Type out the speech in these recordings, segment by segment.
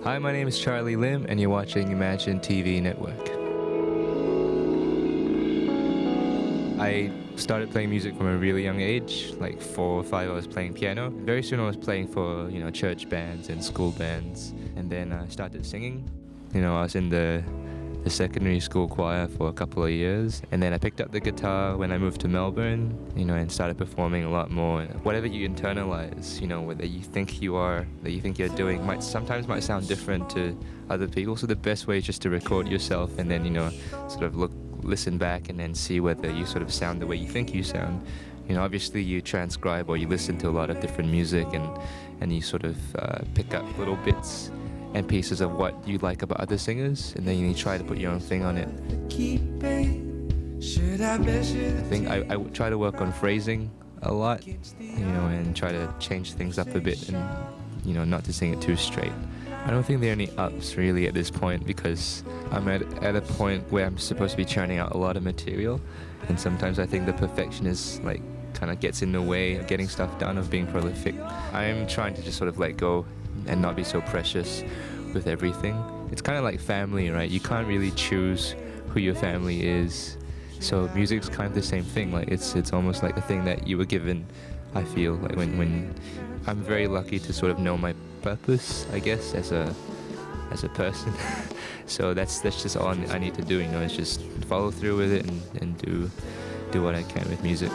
Hi, my name is Charlie Lim, and you're watching Imagine TV Network. I started playing music from a really young age, like 4 or 5 I was playing piano. Very soon I was playing for, church bands and school bands, and then I started singing. I was in the secondary school choir for a couple of years, and then I picked up the guitar when I moved to Melbourne, and started performing a lot more. Whatever you internalize, whether you think you are, that you think you're doing, sometimes might sound different to other people. So the best way is just to record yourself and then, sort of listen back and then see whether you sort of sound the way you think you sound. Obviously you transcribe or you listen to a lot of different music and you sort of pick up little bits and pieces of what you like about other singers, and then you try to put your own thing on it. I think I would try to work on phrasing a lot, and try to change things up a bit and, not to sing it too straight. I don't think there are any ups really at this point, because I'm at a point where I'm supposed to be churning out a lot of material, and sometimes I think the perfectionist kind of gets in the way of getting stuff done, of being prolific. I'm trying to just sort of let go and not be so precious with everything. It's kind of like family, right? You can't really choose who your family is. So music's kind of the same thing. Like it's almost like a thing that you were given. I feel like when I'm very lucky to sort of know my purpose, I guess, as a person. So that's just all I need to do. Is just follow through with it and do what I can with music.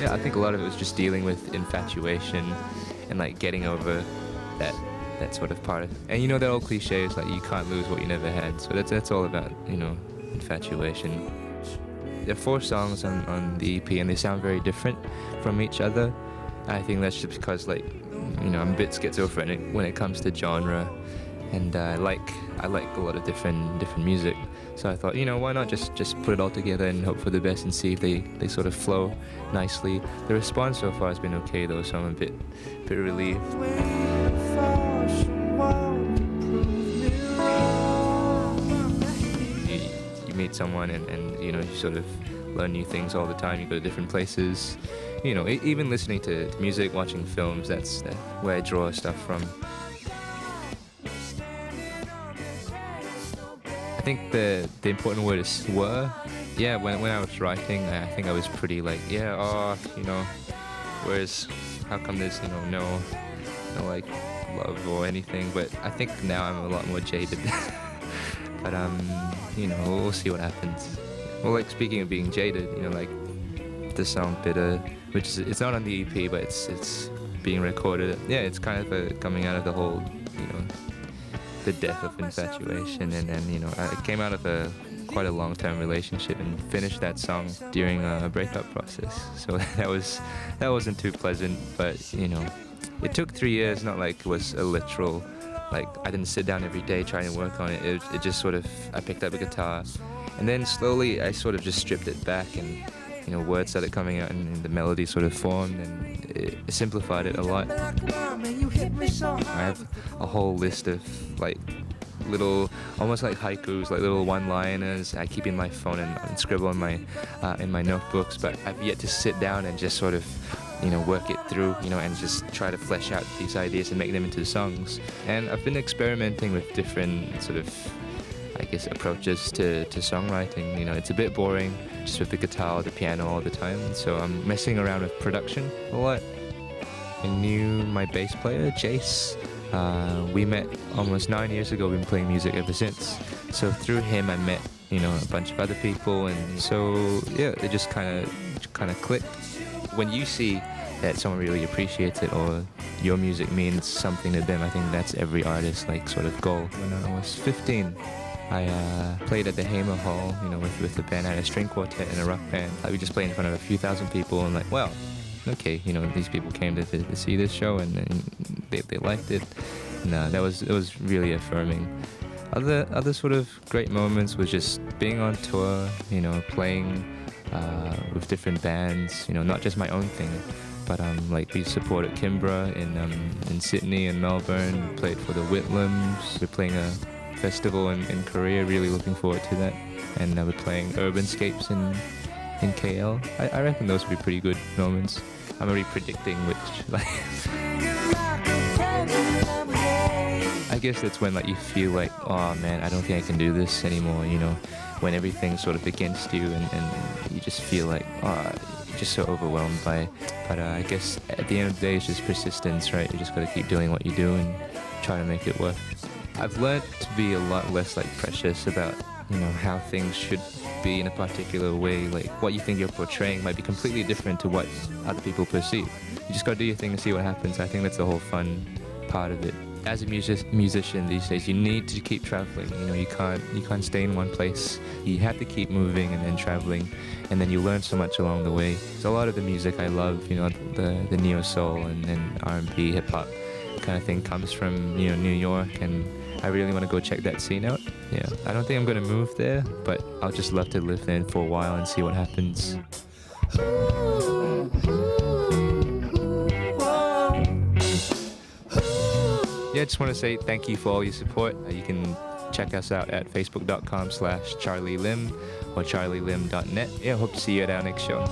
Yeah, I think a lot of it was just dealing with infatuation and getting over that sort of part of it. And that old cliche is you can't lose what you never had. So that's all about, infatuation. There are 4 songs on the EP and they sound very different from each other. I think that's just because I'm a bit schizophrenic when it comes to genre, and I like a lot of different music. So I thought, why not just put it all together and hope for the best and see if they sort of flow nicely. The response so far has been okay though, so I'm a bit relieved. You meet someone and you sort of learn new things all the time. You go to different places. Even listening to music, watching films, that's where I draw stuff from. I think the important word is were. Yeah, when I was writing, I think I was pretty whereas how come there's no love or anything. But I think now I'm a lot more jaded. But we'll see what happens. Well, speaking of being jaded, the song Bitter, which it's not on the EP, but it's being recorded. Yeah, it's kind of coming out of the whole, the death of infatuation, and I came out of quite a long-term relationship and finished that song during a breakup process. So that wasn't too pleasant, but it took 3 years. Not like it was a literal, I didn't sit down every day trying to work on it. It just sort of, I picked up a guitar, and then slowly I sort of just stripped it back, and words started coming out, and the melody sort of formed, and it simplified it a lot. I have a whole list of little, almost like haikus, little one-liners I keep in my phone and scribble in my notebooks, but I've yet to sit down and just sort of work it through, and just try to flesh out these ideas and make them into songs. And I've been experimenting with different sort of, I guess, approaches to songwriting. It's a bit boring just with the guitar or the piano all the time, so I'm messing around with production a lot. I knew my bass player, Jace. We met almost 9 years ago. We've been playing music ever since. So through him I met, a bunch of other people, and so yeah, it just kind of clicked. When you see that someone really appreciates it, or your music means something to them, I think that's every artist's sort of goal. When I was 15, I played at the Hamer Hall, with the band. I had a string quartet and a rock band. We just played in front of a few thousand people, and wow, okay, these people came to see this show, and they liked it. And it was really affirming. Other sort of great moments was just being on tour, playing with different bands, not just my own thing, but we supported Kimbra in Sydney and Melbourne. We played for the Whitlams. We're playing festival in Korea. Really looking forward to that. And we're playing Urbanscapes in KL. I reckon those would be pretty good moments. I'm already predicting which, like, I guess that's when, like, you feel like, oh man, I don't think I can do this anymore, you know, when everything's sort of against you and you just feel like, oh, you're just so overwhelmed by it. But I guess at the end of the day, it's just persistence, right? You just got to keep doing what you do and try to make it work. I've learned to be a lot less, like, precious about, you know, how things should be in a particular way. Like, what you think you're portraying might be completely different to what other people perceive. You just gotta do your thing and see what happens. I think that's the whole fun part of it. As a musician these days, you need to keep traveling. You know, you can't stay in one place. You have to keep moving and then traveling, and then you learn so much along the way. So a lot of the music I love, you know, the neo soul and R&B, hip hop kind of thing comes from, you know, New York, and I really want to go check that scene out. Yeah, I don't think I'm gonna move there, but I'll just love to live there for a while and see what happens. Yeah, I just want to say thank you for all your support. You can check us out at facebook.com/CharlieLim or charlielim.net. Yeah, hope to see you at our next show.